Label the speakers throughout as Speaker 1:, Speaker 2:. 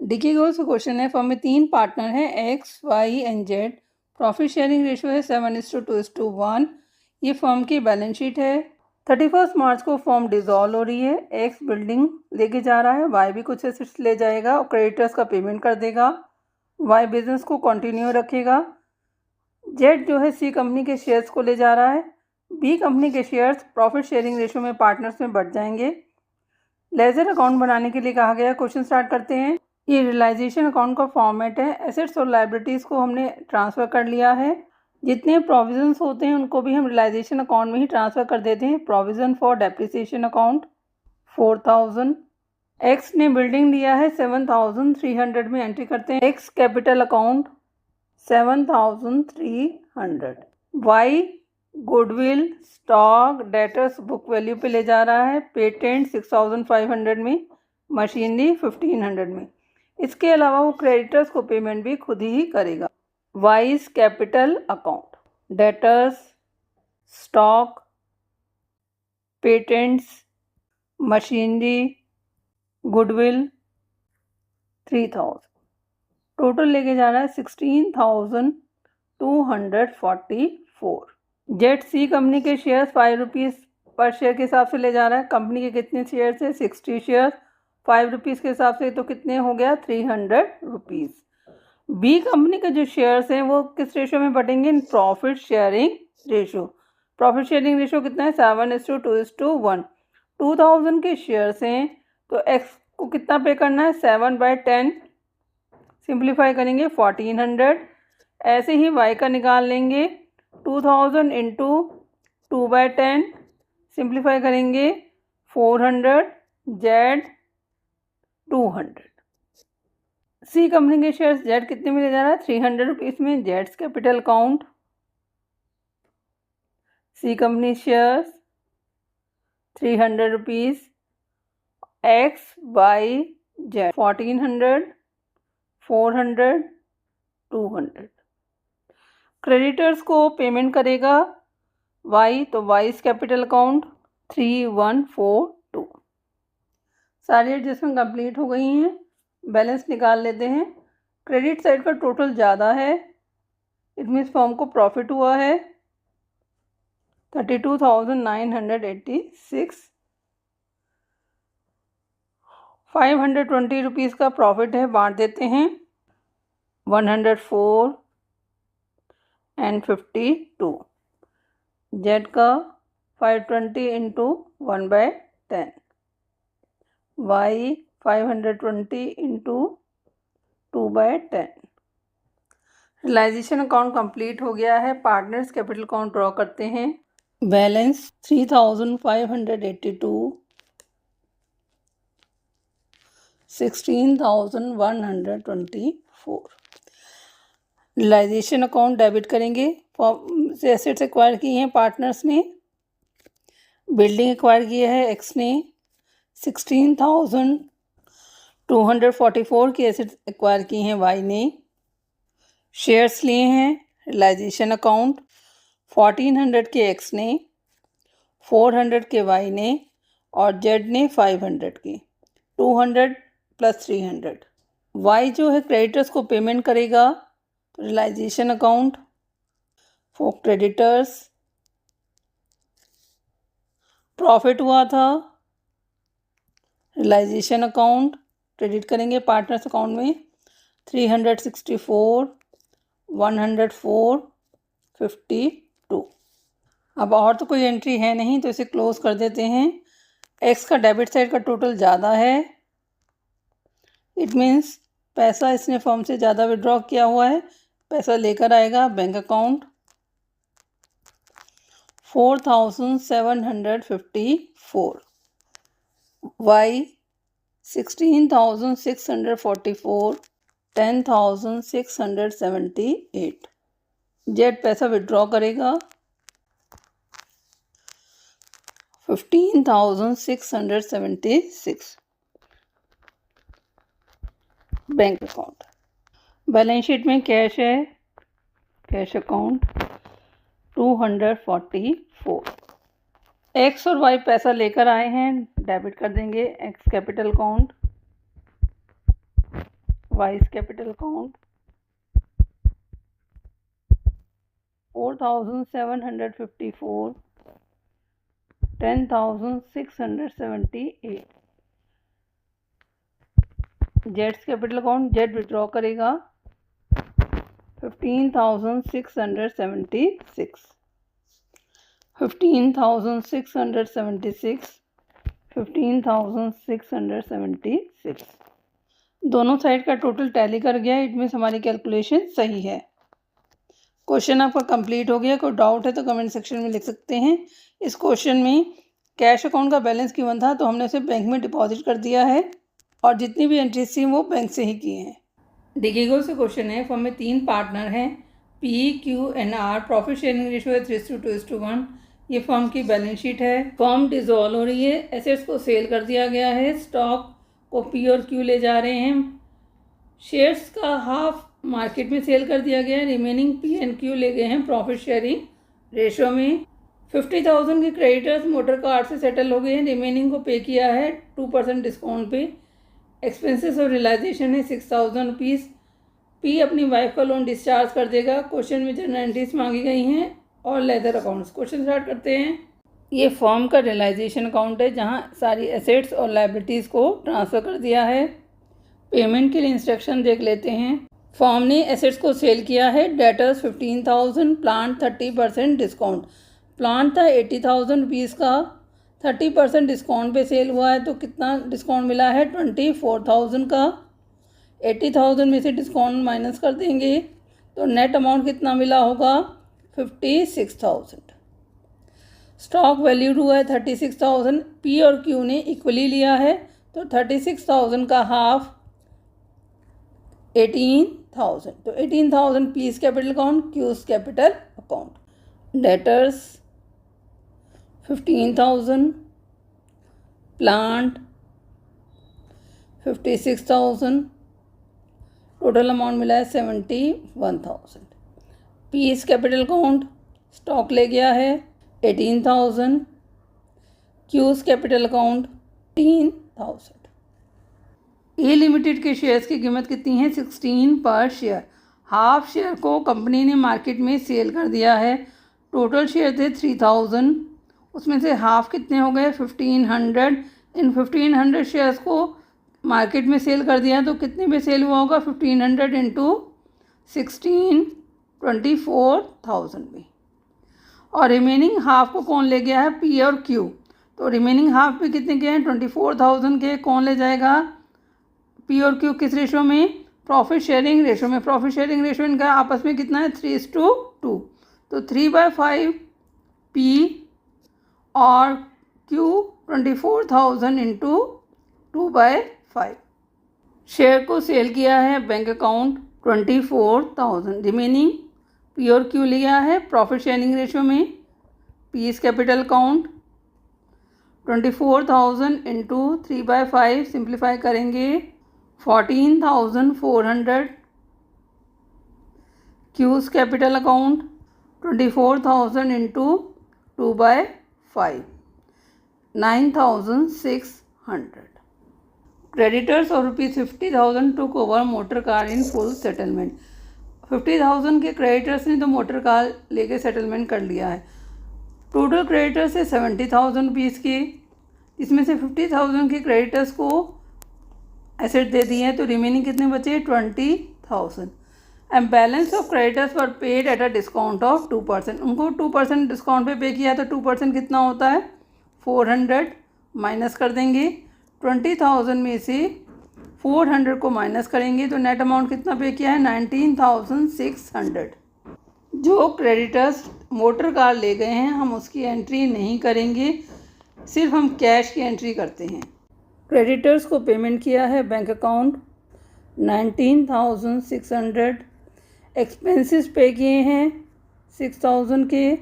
Speaker 1: Dickey Goel's का question है, firm में 3 पार्टनर हैं X, Y and Z. Profit sharing ratio है 7:2:1। ये फर्म की बैलेंस शीट है। 31 मार्च को फर्म डिसॉल्व हो रही है। एक्स बिल्डिंग लेके जा रहा है, वाई भी कुछ एसेट्स ले जाएगा और क्रेडिटर्स का पेमेंट कर देगा। वाई बिजनेस को कंटिन्यू रखेगा। जेड जो है सी कंपनी के शेयर्स को ले जा रहा है। बी कंपनी के शेयर्स प्रॉफिट शेयरिंग रेशियो में पार्टनर्स में बढ़ जाएंगे। लेजर अकाउंट बनाने के लिए कहा गया। क्वेश्चन स्टार्ट करते हैं। ये रियलाइजेशन अकाउंट का फॉर्मेट है। एसेट्स और लाइबिलिटीज़ को हमने ट्रांसफ़र कर लिया है। जितने प्रोविजंस होते हैं उनको भी हम रियलाइजेशन अकाउंट में ही ट्रांसफ़र कर देते हैं। Provision for depreciation account 4000। X ने बिल्डिंग लिया है 7300 में एंट्री करते हैं। X capital account 7300। Y goodwill, stock, debtors book value पे ले जा रहा है। पेटेंट 6500 में, मशीनरी 1500 में। इसके अलावा वो क्रेडिटर्स को पेमेंट भी खुद ही करेगा। Wise capital account, debtors, stock, patents, machinery, goodwill 3000। Total लेके जा रहा है 16,244। जेड सी कंपनी के शेयर्स 5 रुपीज़ पर शेयर के हिसाब से ले जा रहा है। कंपनी के कितने शेयर्स है? 60 शेयर्स। 5 रुपीज़ के हिसाब से तो कितने हो गया? 300 रुपीज़। बी कंपनी के जो शेयर्स हैं वो किस रेशो में बटेंगे? इन profit sharing ratio. Profit sharing ratio कितना है? 7:2:1। 2000 के शेयर्स हैं तो एक्स को कितना पे करना है? 7/10। सिंप्लीफाई करेंगे 1400। ऐसे ही वाई का निकाल लेंगे 2000 इंटू 2/10। सिंप्लीफाई करेंगे 400। जेड 200। सी कंपनी के शेयर्स जेड कितने में ले जा रहा है? 300 रुपीज़ में। जेड्स capital account, C company shares 300 rupees. X, Y, Z 1400, 400, 200। Creditors को पेमेंट करेगा वाई, तो वाइज कैपिटल अकाउंट 3142। सारी एडजस्टमेंट कंप्लीट हो गई हैं। बैलेंस निकाल लेते हैं। क्रेडिट साइड पर टोटल ज़्यादा है, इट मीन्स फर्म को प्रॉफिट हुआ है 32,986। 520 रुपीज़ का प्रॉफिट है, बांट देते हैं 104 एंड 52। जेड का 520 into 1/10। Y 520 into 2/10। Realisation account complete हो गया है। पार्टनर्स कैपिटल अकाउंट ड्रॉ करते हैं। बैलेंस 3582, 16,124। रियलाइजेशन अकाउंट डेबिट करेंगे। फॉर्म से एसेट्स एक्वायर किए हैं पार्टनर्स ने। बिल्डिंग एक्वायर किया है एक्स ने। 16,244 की एसेट्स एक्वायर की हैं वाई ने। शेयर्स लिए हैं रियलाइजेशन अकाउंट 1400 के एक्स ने, 400 के वाई ने और जेड ने 500 के। 200 + 300। वाई जो है क्रेडिटर्स को पेमेंट करेगा, realisation account for creditors. Profit हुआ था, रियलाइजेशन अकाउंट क्रेडिट करेंगे पार्टनर्स अकाउंट में 364, 104, 52। अब और तो कोई एंट्री है नहीं तो इसे क्लोज कर देते हैं। एक्स का डेबिट साइड का टोटल ज़्यादा है, इट मीन्स पैसा इसने फर्म से ज़्यादा विड्रॉ किया हुआ है। पैसा लेकर आएगा बैंक अकाउंट 4,754। वाई 16,644, 10,678। जेड पैसा विड्रॉ करेगा 15,676 बैंक अकाउंट। बैलेंस शीट में कैश है, कैश अकाउंट 244। एक्स और वाई पैसा लेकर आए हैं, डेबिट कर देंगे x capital account vice capital account 4,754, 10,678। Jades capital account Z withdraw करेगा 15,676, 15,676, 15,676। दोनों साइड का टोटल टैली कर गया। इट मीन्स हमारी कैलकुलेशन सही है। क्वेश्चन आपका कंप्लीट हो गया। कोई डाउट है तो कमेंट सेक्शन में लिख सकते हैं। इस क्वेश्चन में कैश अकाउंट का बैलेंस गिवन था तो हमने उसे बैंक में डिपॉजिट कर दिया है और जितनी भी एंट्रीज थी वो बैंक से ही की हैं। देखिएगा से क्वेश्चन है, फर्म में 3 पार्टनर हैं P, Q and R. Profit sharing ratio है 3:2:1। ये फर्म की बैलेंस शीट है। फर्म डिसॉल्व हो रही है, एसेट्स को सेल कर दिया गया है, स्टॉक को पी और क्यू ले जा रहे हैं, शेयर्स का हाफ मार्केट में सेल कर दिया गया है, रिमेनिंग पी एंड क्यू ले गए हैं प्रॉफिट शेयरिंग रेशियो में। 50,000 के क्रेडिटर्स मोटर कार से सेटल हो गए हैं, रिमेनिंग को पे किया है 2% डिस्काउंट पे। एक्सपेंसेस और रियलाइजेशन है 6,000 रुपीज़। पी अपनी वाइफ का लोन डिस्चार्ज कर देगा। क्वेश्चन में जनरल एंट्रीज मांगी गई हैं और लेदर अकाउंट्स। क्वेश्चन स्टार्ट करते हैं। ये फर्म का रियलाइजेशन अकाउंट है जहां सारी एसेट्स और लायबिलिटीज़ को ट्रांसफ़र कर दिया है। पेमेंट के लिए इंस्ट्रक्शन देख लेते हैं। फर्म ने एसेट्स को सेल किया है। Debtors 15,000, plant 30% discount. प्लांट था 80,000 रुपीज़ का, 30% डिस्काउंट पे सेल हुआ है तो कितना डिस्काउंट मिला है 24,000 का। 80,000 में से डिस्काउंट माइनस कर देंगे तो नेट अमाउंट कितना मिला होगा 56,000। स्टॉक वैल्यूड हुआ है 36,000। पी और क्यू ने इक्वली लिया है तो 36,000 का हाफ 18,000, तो 18,000 piece capital account, cues capital account. Debtors 15,000, plant 56,000, total amount मिला है 71,000। पीस कैपिटल अकाउंट स्टॉक ले गया है 18,000, क्यूज कैपिटल अकाउंट 18,000। ए लिमिटेड के शेयर्स की कीमत कितनी है 16 पर शेयर। हाफ शेयर को कंपनी ने मार्केट में सेल कर दिया है। टोटल शेयर थे 3,000, उसमें से हाफ कितने हो गए 1,500। इन 1,500 शेयर्स को मार्केट में सेल कर दिया तो कितने में सेल हुआ होगा 1,500 इंटू 16, 24,000 में। और रिमेनिंग हाफ को कौन ले गया है पी और क्यू, तो रिमेनिंग हाफ पे कितने के हैं 24,000 के। कौन ले जाएगा पी और क्यू, किस रेशो में प्रॉफिट शेयरिंग रेशो में। प्रॉफिट शेयरिंग रेशो इनका आपस में कितना है 3:2, तो 3/5 पी और क्यू 24,000 इंटू 2/5। शेयर को सेल किया है बैंक अकाउंट 24,000, रिमेनिंग पी और क्यू लिया है प्रॉफिट शेयरिंग रेशो में। Piece capital account 24,000 into 3/5 simplify करेंगे 14,400। Q's capital account 24,000 into 2/5 9,600। Creditors और ₹50,000 took over motor car in full settlement. 50,000 के क्रेडिटर्स ने तो मोटर कार लेके सेटलमेंट कर लिया है। टोटल क्रेडिटर्स है 70,000 रुपीज़ के, इसमें से 50,000 के क्रेडिटर्स को एसेट दे दिए हैं तो रिमेनिंग कितने बचे 20,000। And balance of creditors were paid at a discount of 2%। उनको 2% डिस्काउंट पे किया तो 2% कितना होता है 400, माइनस कर देंगे 20,000 में से 400 को माइनस करेंगे तो नेट अमाउंट कितना पे किया है 19,600। जो क्रेडिटर्स मोटर कार ले गए हैं हम उसकी एंट्री नहीं करेंगे, सिर्फ हम कैश की एंट्री करते हैं। क्रेडिटर्स को पेमेंट किया है बैंक अकाउंट 19,600। एक्सपेंसेस पे किए हैं 6,000 के।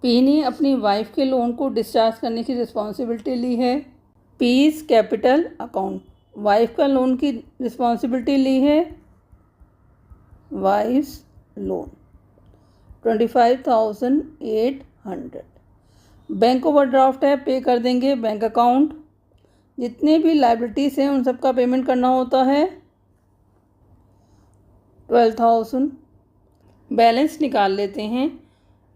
Speaker 1: पी ने अपनी वाइफ के लोन को डिस्चार्ज करने की रिस्पॉन्सिबिलिटी ली है। पीस कैपिटल अकाउंट वाइफ का लोन की रिस्पॉन्सिबिलिटी ली है, वाइफ्स लोन 25,800। बैंक ओवरड्राफ्ट है, पे कर देंगे बैंक अकाउंट। जितने भी लायबिलिटीज़ हैं उन सब का पेमेंट करना होता है 12,000। बैलेंस निकाल लेते हैं।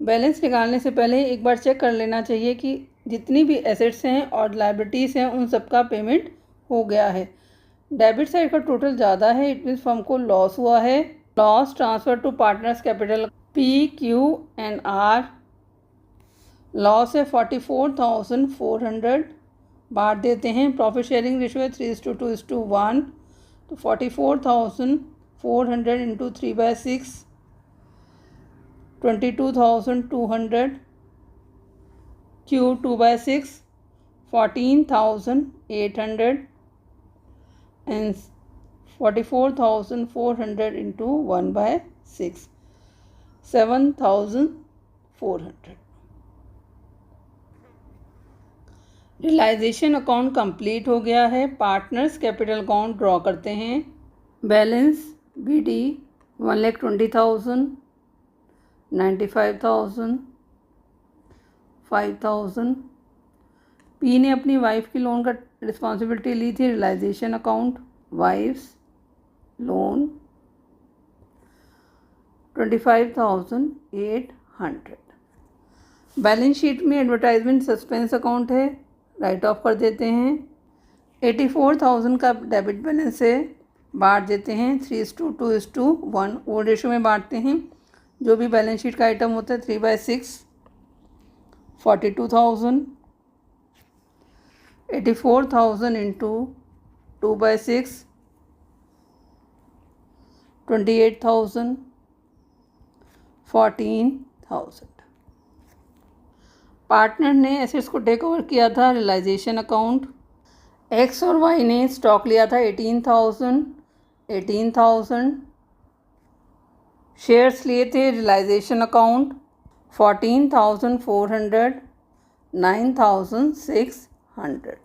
Speaker 1: बैलेंस निकालने से पहले एक बार चेक कर लेना चाहिए कि जितनी भी एसेट्स हैं और लायबिलिटीज़ हैं उन सबका पेमेंट हो गया है। डेबिट साइड का टोटल ज़्यादा है, इट मीन्स फर्म को लॉस हुआ है। Loss transfer to partners capital PQNR loss है 44,400। बांट देते हैं। प्रॉफिट शेयरिंग रेशियो है 3:2:1, तो 44,400 into 3/6 22,200 Q 2/6 14,800 and 44,400 into 1/6 7,400। Realisation account complete हो गया है। पार्टनर्स कैपिटल अकाउंट ड्रॉ करते हैं। Balance BD 1,20,000 95,000 5,000। P ने अपनी वाइफ की लोन का रिस्पॉन्सिबिलिटी ली थी। Realisation account wife's loan 25,800। Balance sheet में एडवर्टाइजमेंट सस्पेंस अकाउंट है, राइट ऑफ कर देते हैं। 84,000 का डेबिट बैलेंस है, बांट देते हैं 3:2:1 ओल्ड रेशो में बांटते हैं। जो भी बैलेंस शीट का आइटम होता है 3/6 42,000 84,000 इंटू 2/6 28,000 14,000। पार्टनर ने एसेट्स को टेक ओवर किया था। रियलाइजेशन अकाउंट एक्स और वाई ने स्टॉक लिया था 18,000 शेयर्स लिए थे। Realisation account 14,400 9,600।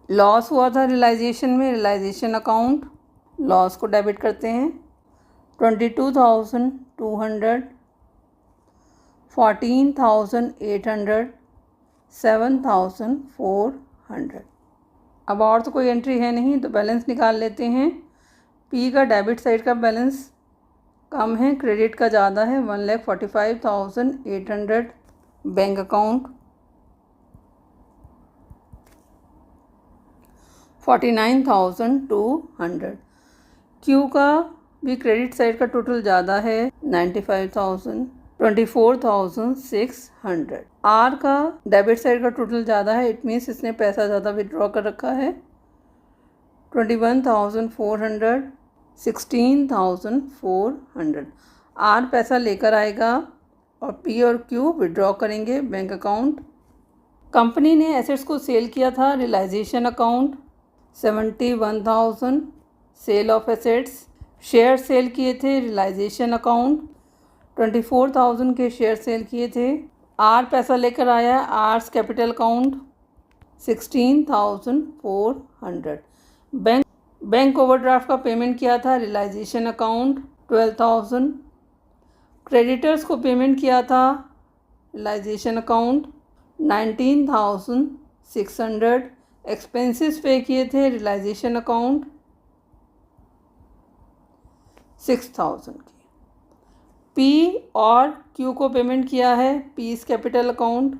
Speaker 1: लॉस हुआ था रियलाइजेशन में। रियलाइजेशन अकाउंट लॉस को डेबिट करते हैं 22,200 14,800 7,400। अब और तो कोई एंट्री है नहीं, तो बैलेंस निकाल लेते हैं। P का डेबिट साइड का बैलेंस कम है, क्रेडिट का ज़्यादा है 1,45,800 बैंक अकाउंट 49,200। Q का भी क्रेडिट साइड का टोटल ज़्यादा है 95,000 24,600। R का डेबिट साइड का टोटल ज़्यादा है, इट मीन्स इसने पैसा ज़्यादा विड्रॉ कर रखा है 21,400 16,400। R पैसा लेकर आएगा और P और Q विड्रॉ करेंगे बैंक अकाउंट। कंपनी ने एसेट्स को सेल किया था। Realisation account 71,000 sale of assets. Share sell किए थे। रियलाइजेशन अकाउंट 24,000 के शेयर सेल किए थे। R पैसा लेकर आया। R's capital account 16,400। Bank overdraft का पेमेंट किया था। Realisation account 12,000। क्रेडिटर्स को पेमेंट किया था। Realisation account 19,600। एक्सपेंसेस पे किए थे। रियलाइजेशन अकाउंट 6,000 की। P और Q को पेमेंट किया है। P's capital account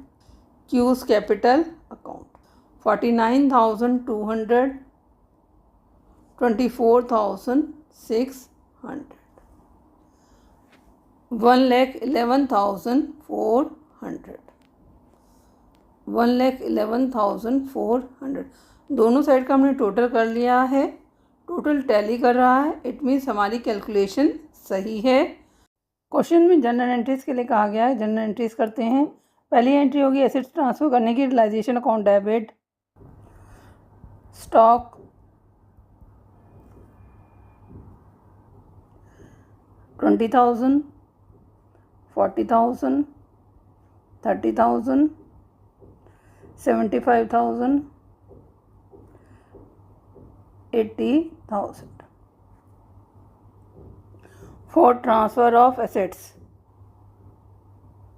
Speaker 1: Q's capital account 49,200 24,600 1,11,400 1,11,400। दोनों साइड का हमने टोटल कर लिया है। टोटल टैली कर रहा है, इट मीन्स हमारी कैलकुलेशन सही है। क्वेश्चन में जनरल एंट्रीज के लिए कहा गया है। जनरल एंट्रीज करते हैं। पहली एंट्री होगी एसेट्स ट्रांसफर करने की। Realisation account debit stock 20,000 40,000 30,000 75,000 80,000 for transfer of assets.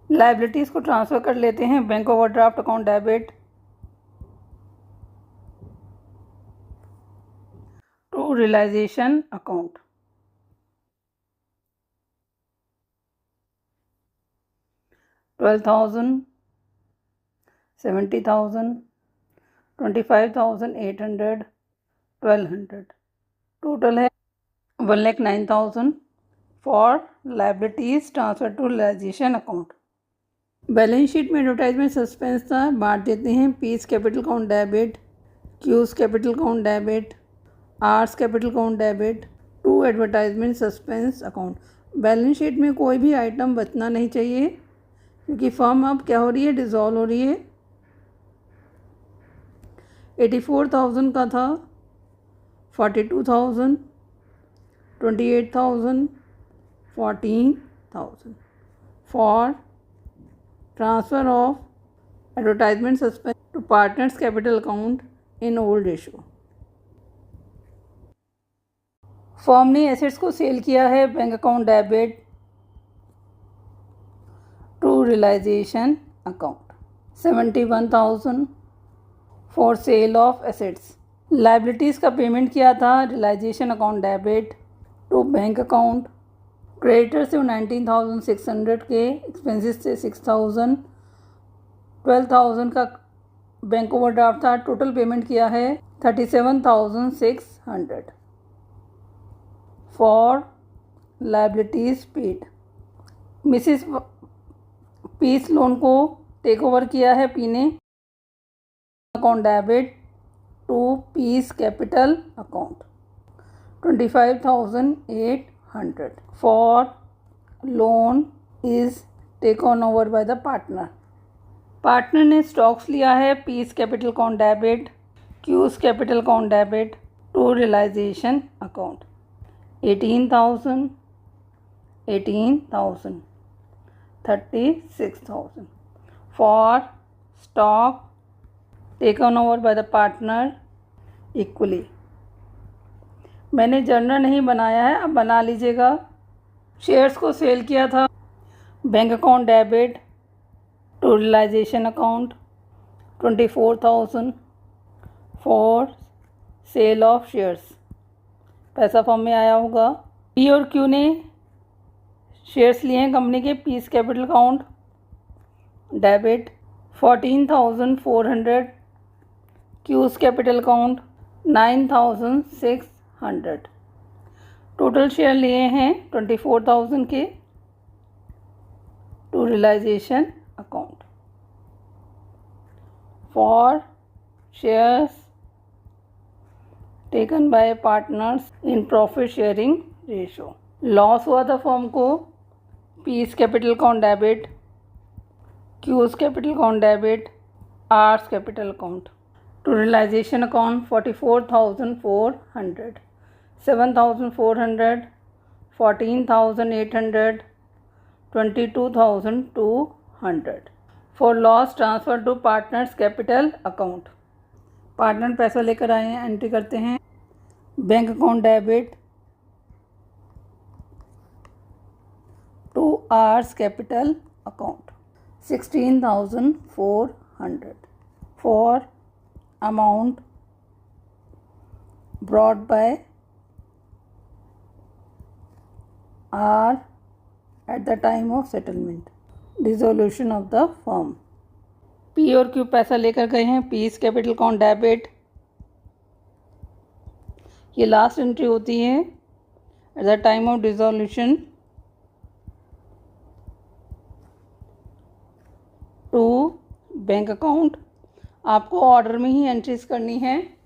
Speaker 1: Liabilities को ट्रांसफ़र कर लेते हैं। Bank overdraft account debit to realisation account 12,000, 70,000, 25,800, 1,200. Total है 1,09,000 for liabilities transfer to realisation account. Balance sheet में एडवर्टाइजमेंट सस्पेंस था, बांट देते हैं। P's capital account debit, Q's capital account debit, R's capital account debit, to advertisement suspense account. Balance sheet में कोई भी item बचना नहीं चाहिए क्योंकि फर्म अब क्या हो रही है, डिज़ोल्व हो रही है। 84,000 का था, 42,000, 28,000, 14,000 for transfer of advertisement suspense to partners capital account in old ratio. Firm ने एसेट्स को सेल किया है, bank account debit to realisation account. 71,000 for sale of assets. Liabilities का पेमेंट किया था, realisation account debit to bank account. Creditor से 19,600 के, expenses से 6,000, 12,000 का बैंक ओवरड्राफ्ट था। टोटल पेमेंट किया है 37,600 for liabilities paid. Mrs P's loan को टेक ओवर किया है पी ने। Account debit to P's capital account 25,800 for loan is taken over by the partner. Partner ने स्टॉक्स लिया है, P's capital account debit, Q's capital account debit to realisation account. 18,000, 18,000, 36,000 for stock taken over by the partner equally. मैंने journal नहीं बनाया है, अब बना लीजिएगा। शेयर्स को सेल किया था, bank account debit to realisation account 24,000 for sale of shares. पैसा फॉर्म में आया होगा। पी और क्यू ने शेयर्स लिए हैं कंपनी के, P's capital account debit 14,400, Q's capital account 9,600। Total share लिए हैं 24,000 के to realisation account for shares taken by partners in profit sharing ratio. Loss हुआ था फर्म को, P's capital account debit, Q's capital account debit, R's capital account to realisation account 44,400, 7,400, 14,800, 22,200 for loss transfer to partners capital account. Partner पैसा लेकर आए हैं, entry करते हैं। Bank account debit to R's capital account 16,400 फॉर amount brought by R at the time of settlement, dissolution of the firm। P और Q पैसा लेकर गए हैं, पीस कैपिटल अकाउंट डेबिट। ये लास्ट एंट्री होती है at the time of dissolution to bank account. आपको ऑर्डर में ही एंट्रीज करनी है।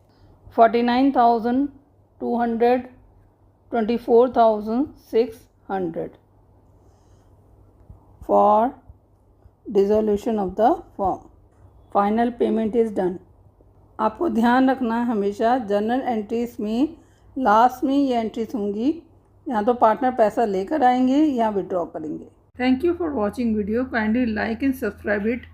Speaker 1: 49,200, 24,600 for dissolution of the firm. Final payment is done. आपको ध्यान रखना है हमेशा जर्नल एंट्रीज में लास्ट में ये एंट्रीज होंगी। यहाँ तो पार्टनर पैसा लेकर आएंगे या विड्रॉ करेंगे। Thank you for watching video. Kindly like and subscribe it.